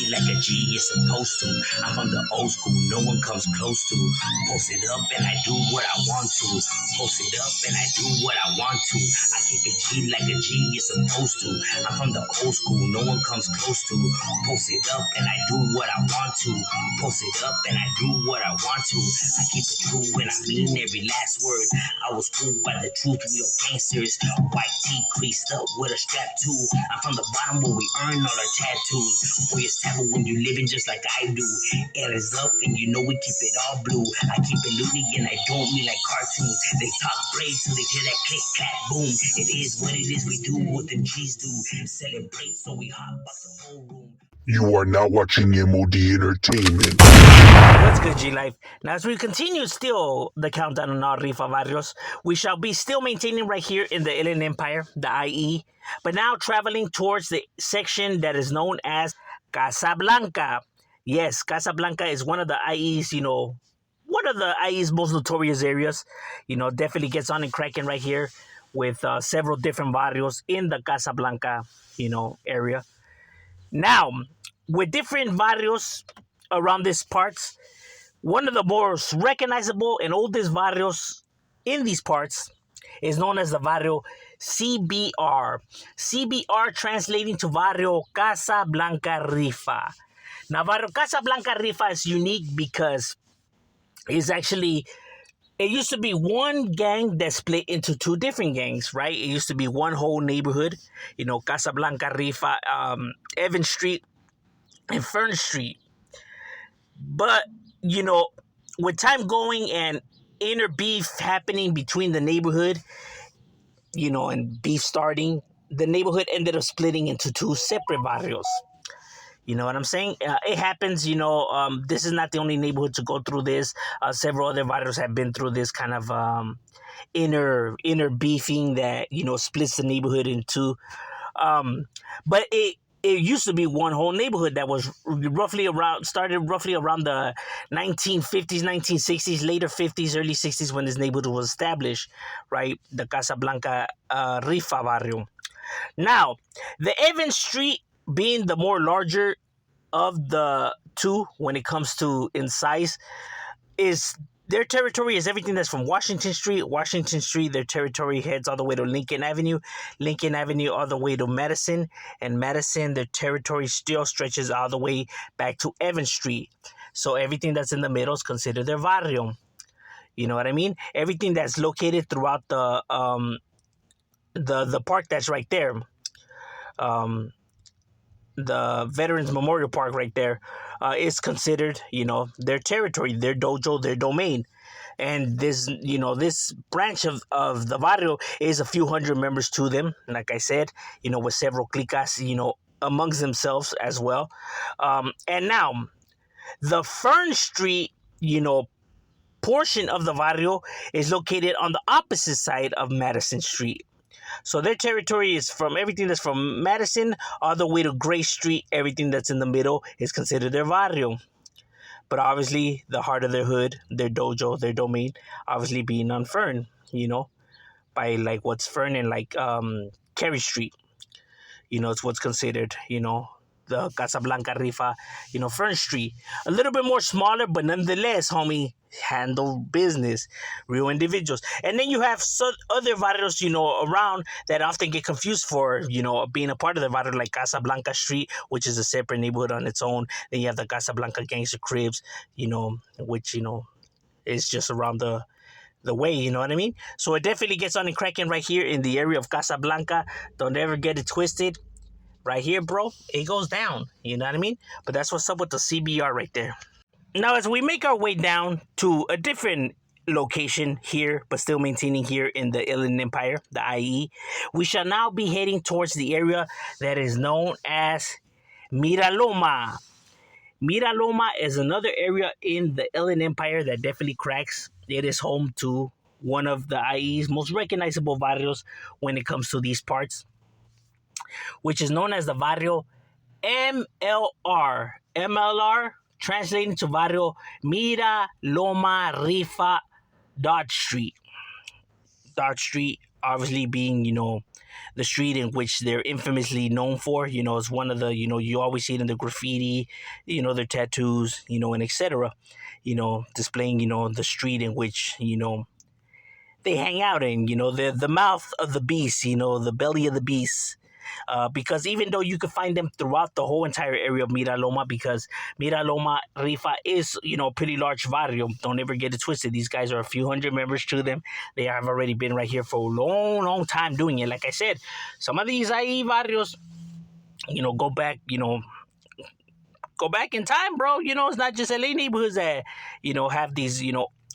like a G is supposed to. I'm from the old school, no one comes close to. Post it up and I do what I want to. Post it up and I do what I want to. I keep it G like a G is supposed to. I'm from the old school, no one comes close to. Post it up and I do what I want to. Post it up and I do what I want to. I keep it true and I mean every last word. I was fooled by the truth, real gangsters. White tee creased up with a strap too. I'm from the bottom where we earn all our tattoos. Boy, it's taboo when you living just like I do. Air is up and you know we keep it all blue. I keep it loony and I don't mean like cartoons. They talk brave till they hear that click, clap, boom. It is what it is, we do what the G's do. Celebrate so we hot box the whole room. You are now watching M.O.D. Entertainment. What's good, G Life? Now, as we continue still the countdown on our rifa varrios, we shall be still maintaining right here in the Inland Empire, the IE, but now traveling towards the section that is known as Casablanca. Yes, Casablanca is one of the IE's, one of the IE's most notorious areas. Definitely gets on and cracking right here with several different barrios in the Casablanca, area. Now, with different barrios around these parts, one of the most recognizable and oldest barrios in these parts is known as the barrio CBR. CBR translating to barrio Casablanca Rifa. Now, barrio Casablanca Rifa is unique because it's actually, it used to be one gang that split into two different gangs, right? It used to be one whole neighborhood, Casablanca Rifa, Evans Street, and Fern Street. But, with time going and inner beef happening between the neighborhood, and beef starting, the neighborhood ended up splitting into two separate barrios. You know what I'm saying? It happens, this is not the only neighborhood to go through this. Several other barrios have been through this kind of inner beefing that, splits the neighborhood in two. But it used to be one whole neighborhood that was started roughly around the 1950s, 1960s, later 50s, early 60s when this neighborhood was established, right? The Casablanca Rifa barrio. Now, the Evans Street being the more larger of the two when it comes to in size, is their territory is everything that's from Washington Street. Washington Street, their territory heads all the way to Lincoln Avenue. Lincoln Avenue all the way to Madison. And Madison, their territory still stretches all the way back to Evans Street. So everything that's in the middle is considered their barrio. You know what I mean? Everything that's located throughout the park that's right there. The Veterans Memorial Park right there is considered, their territory, their dojo, their domain. And this, this branch of the barrio is a few hundred members to them, like I said, with several clicas, amongst themselves as well. And now, the Fern Street, portion of the barrio is located on the opposite side of Madison Street. So their territory is from everything that's from Madison all the way to Gray Street. Everything that's in the middle is considered their barrio. But obviously, the heart of their hood, their dojo, their domain, obviously being on Fern, by like what's Fern and like Carey Street. It's what's considered, the Casablanca Rifa, Fern Street. A little bit more smaller, but nonetheless, homie, handle business, real individuals. And then you have other barrios, around that often get confused for, being a part of the barrio, like Casablanca Street, which is a separate neighborhood on its own. Then you have the Casablanca Gangster Cribs, which, is just around the way, you know what I mean? So it definitely gets on and cracking right here in the area of Casablanca. Don't ever get it twisted. Right here, bro, it goes down. You know what I mean? But that's what's up with the CBR right there. Now, as we make our way down to a different location here, but still maintaining here in the Inland Empire, the IE, we shall now be heading towards the area that is known as Mira Loma. Mira Loma is another area in the Inland Empire that definitely cracks. It is home to one of the IE's most recognizable barrios when it comes to these parts, which is known as the barrio MLR. MLR translating to barrio Mira Loma Rifa Dodge Street. Dodge Street, obviously being, the street in which they're infamously known for. It's one of the, you always see it in the graffiti, their tattoos, and etc. Displaying, the street in which, they hang out in, the mouth of the beast, the belly of the beast. Because even though you could find them throughout the whole entire area of Mira Loma, because Mira Loma Rifa is, a pretty large barrio. Don't ever get it twisted. These guys are a few hundred members to them. They have already been right here for a long, long time doing it. Like I said, some of these IE barrios, go back, go back in time, bro. It's not just LA neighborhoods that, have these,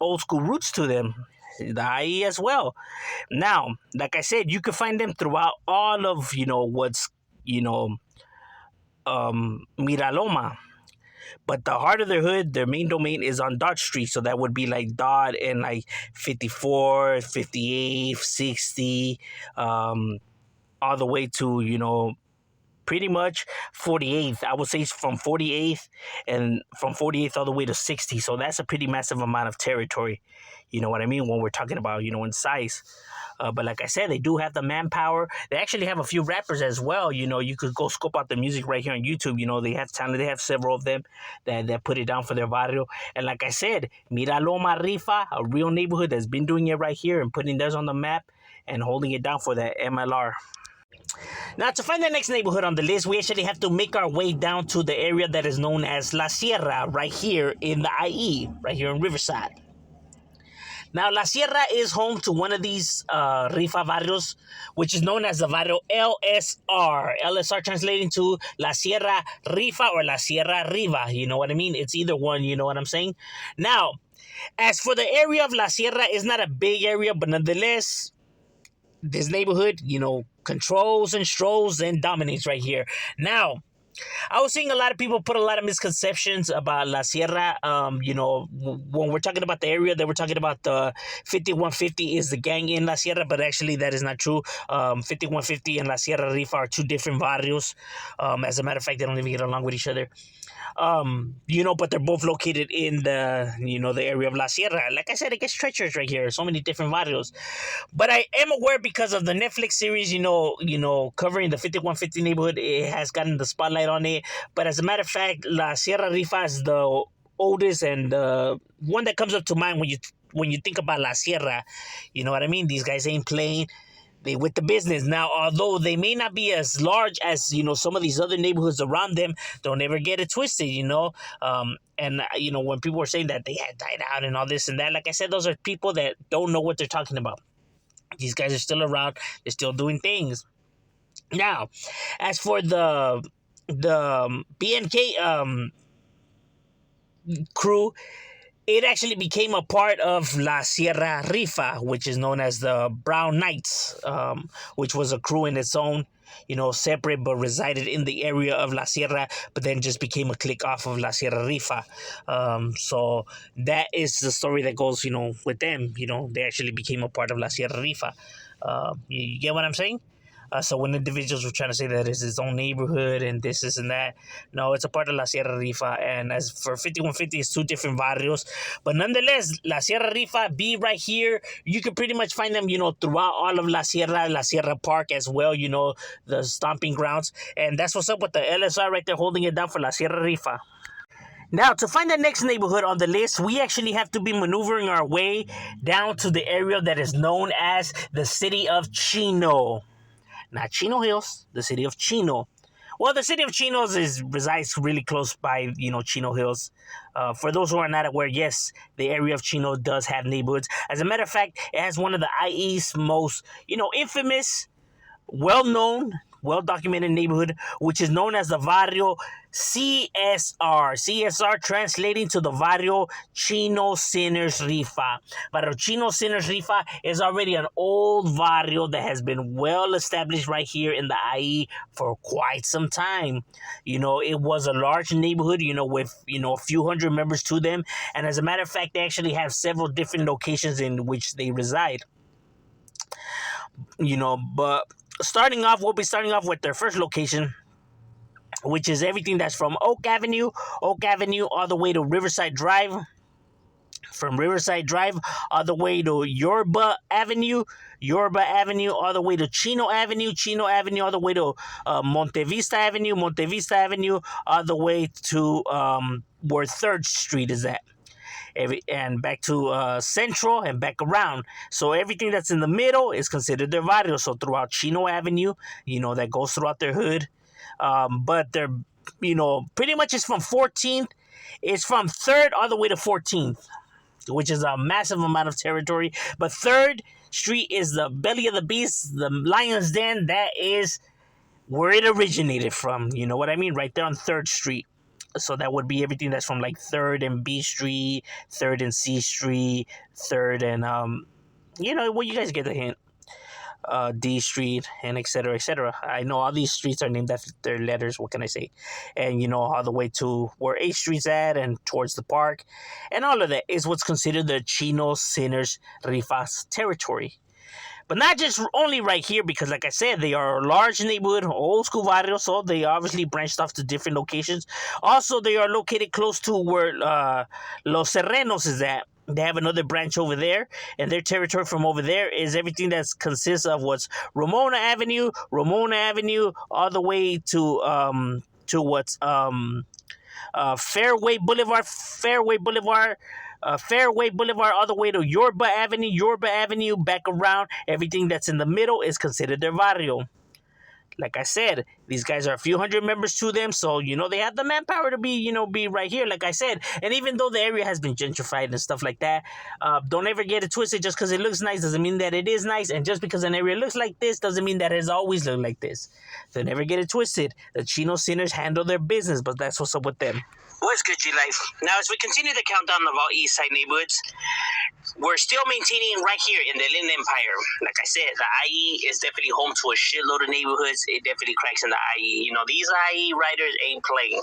old school roots to them. The IE as well. Now, like I said, you can find them throughout all of, what's, Mira Loma. But the heart of their hood, their main domain is on Dodge Street. So that would be like Dodge and like 54, 58, 60, all the way to, pretty much 48th. I would say from 48th and from 48th all the way to 60. So that's a pretty massive amount of territory. You know what I mean? When we're talking about, in size. But like I said, they do have the manpower. They actually have a few rappers as well. You could go scope out the music right here on YouTube. They have talent. They have several of them that put it down for their barrio. And like I said, Mira Loma Rifa, a real neighborhood that's been doing it right here and putting theirs on the map and holding it down for that MLR. Now, to find the next neighborhood on the list, we actually have to make our way down to the area that is known as La Sierra, right here in the IE, right here in Riverside. Now, La Sierra is home to one of these rifa barrios, which is known as the barrio LSR. LSR translating to La Sierra Rifa or La Sierra Riva. You know what I mean? It's either one, you know what I'm saying? Now, as for the area of La Sierra, it's not a big area, but nonetheless, this neighborhood, controls and strolls and dominates right here. Now, I was seeing a lot of people put a lot of misconceptions about La Sierra. When we're talking about the area, they were talking about the 5150 is the gang in La Sierra, but actually that is not true. 5150 and La Sierra Rifa are two different barrios. As a matter of fact, they don't even get along with each other. But they're both located in the, the area of La Sierra. Like I said, it gets treacherous right here. So many different barrios. But I am aware because of the Netflix series, covering the 5150 neighborhood, it has gotten the spotlight on it. But as a matter of fact, La Sierra Rifa is the oldest and the one that comes up to mind when you think about La Sierra. You know what I mean? These guys ain't playing. They with the business. Now, although they may not be as large as, some of these other neighborhoods around them, don't ever get it twisted, And, when people were saying that they had died out and all this and that, like I said, those are people that don't know what they're talking about. These guys are still around. They're still doing things. Now, as for the BNK crew, it actually became a part of La Sierra Rifa, which is known as the Brown Knights, which was a crew in its own, separate but resided in the area of La Sierra, but then just became a clique off of La Sierra Rifa. So that is the story that goes, with them. They actually became a part of La Sierra Rifa. You get what I'm saying? So when individuals were trying to say that it's its own neighborhood and this and that, no, it's a part of La Sierra Rifa. And as for 5150, it's two different barrios. But nonetheless, La Sierra Rifa be right here. You can pretty much find them, throughout all of La Sierra Park as well, the stomping grounds. And that's what's up with the LSR right there holding it down for La Sierra Rifa. Now, to find the next neighborhood on the list, we actually have to be maneuvering our way down to the area that is known as the city of Chino. Not Chino Hills, the city of Chino. Well, the city of Chinos resides really close by, Chino Hills. For those who are not aware, yes, the area of Chino does have neighborhoods. As a matter of fact, it has one of the IE's most, infamous, well-known, well-documented neighborhood, which is known as the Barrio CSR. CSR translating to the Barrio Chino Sinners Rifa. Barrio Chino Sinners Rifa is already an old barrio that has been well established right here in the IE for quite some time. It was a large neighborhood, with, a few hundred members to them. And as a matter of fact, they actually have several different locations in which they reside. But we'll be starting off with their first location, which is everything that's from Oak Avenue all the way to Riverside Drive. from Riverside Drive all the way to Yorba Avenue, all the way to Chino Avenue all the way to Monte Vista Avenue all the way to where 3rd Street is at. And back to Central and back around. So everything that's in the middle is considered their barrio. So throughout Chino Avenue, that goes throughout their hood. But they're, pretty much it's from 14th. It's from 3rd all the way to 14th, which is a massive amount of territory. But 3rd Street is the belly of the beast, the lion's den. That is where it originated from. You know what I mean? Right there on 3rd Street. So that would be everything that's from like 3rd and B Street, 3rd and C Street, 3rd and well, you guys get the hint. D Street and etc. etc. I know all these streets are named after their letters. What can I say? And all the way to where 8th Street's at and towards the park, and all of that is what's considered the Chino Sinners Rifas territory. But not just only right here, because like I said, they are a large neighborhood, old school barrio, so they obviously branched off to different locations. Also, they are located close to where Los Serrenos is at. They have another branch over there, and their territory from over there is everything that consists of what's Ramona Avenue, all the way to what's Fairway Boulevard, all the way to Yorba Avenue, back around. Everything that's in the middle is considered their barrio. Like I said, these guys are a few hundred members to them, so they have the manpower to be right here. Like I said, and even though the area has been gentrified and stuff like that, don't ever get it twisted. Just because it looks nice doesn't mean that it is nice, and just because an area looks like this doesn't mean that it has always looked like this. So never get it twisted. The Chino Sinners handle their business, but that's what's up with them. What's good, G-Life? Now, as we continue the countdown of all East Side neighborhoods, we're still maintaining right here in the Inland Empire. Like I said, the IE is definitely home to a shitload of neighborhoods. It definitely cracks in the IE. These IE riders ain't playing.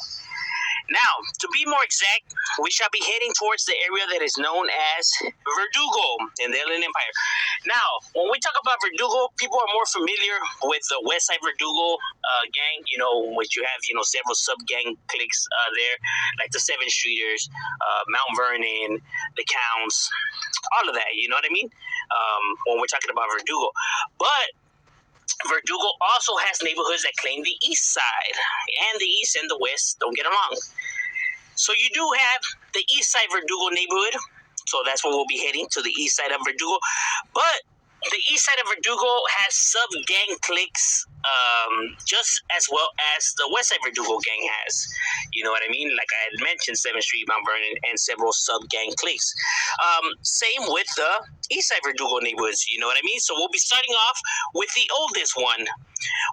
Now, to be more exact, we shall be heading towards the area that is known as Verdugo in the Inland Empire. Now, when we talk about Verdugo, people are more familiar with the West Side Verdugo gang, which you have, several sub-gang cliques there, like the 7th Streeters, Mount Vernon, the Counts, all of that, you know what I mean? When we're talking about Verdugo. But Verdugo also has neighborhoods that claim the east side, and the east and the west don't get along. So you do have the east side Verdugo neighborhood, so that's where we'll be heading, to the east side of Verdugo. But the east side of Verdugo has sub-gang cliques, just as well as the west side Verdugo gang has. You know what I mean? Like I had mentioned, 7th Street, Mount Vernon, and several sub-gang cliques. Same with the east side Verdugo neighborhoods, you know what I mean? So we'll be starting off with the oldest one,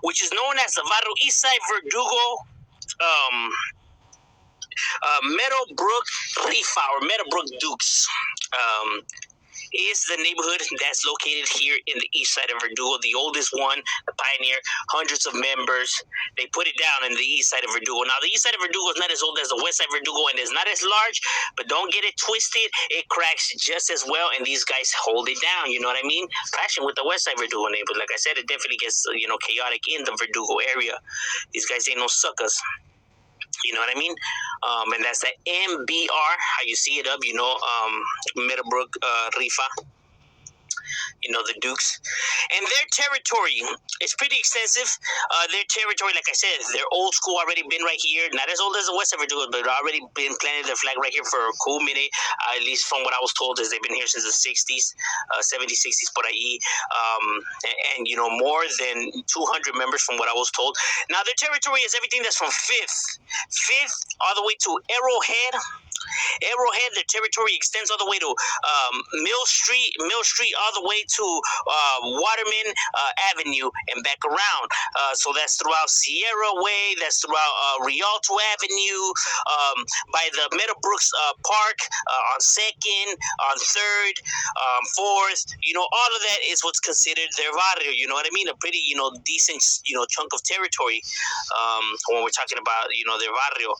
which is known as the Varro East Side Verdugo Meadowbrook Rifa, or Meadowbrook Dukes. Is the neighborhood that's located here in the east side of Verdugo, the oldest one, the pioneer, hundreds of members. They put it down in the east side of Verdugo. Now, the east side of Verdugo is not as old as the west side of Verdugo, and is not as large, but don't get it twisted. It cracks just as well, and these guys hold it down, you know what I mean? Clashing with the west side Verdugo neighborhood. Like I said, it definitely gets, chaotic in the Verdugo area. These guys ain't no suckers. You know what I mean? And that's the MBR, how you see it up, Meadowbrook Rifa. The Dukes. And their territory is pretty extensive. Their territory, like I said, they're old school, already been right here. Not as old as the West ever do, but already been planting their flag right here for a cool minute. At least from what I was told, is they've been here since the 60s, 70s, 60s, por ahí. And more than 200 members from what I was told. Now, their territory is everything that's from 5th all the way to Arrowhead. Their territory extends all the way to Mill Street all the way to Waterman Avenue and back around. So that's throughout Sierra Way, that's throughout Rialto Avenue, by the Meadowbrooks Park, on 2nd, on 3rd, 4th. All of that is what's considered their barrio. You know what I mean? A pretty, decent, chunk of territory when we're talking about, their barrio.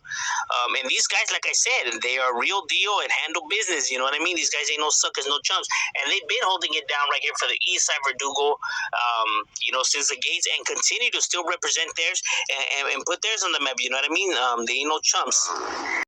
And these guys, like I said, they are real deal and handle business. You know what I mean? These guys ain't no suckers, no chumps. And they've been holding it down right here for the east side Verdugo, since the gates, and continue to still represent theirs and put theirs on the map. You know what I mean? They ain't no chumps.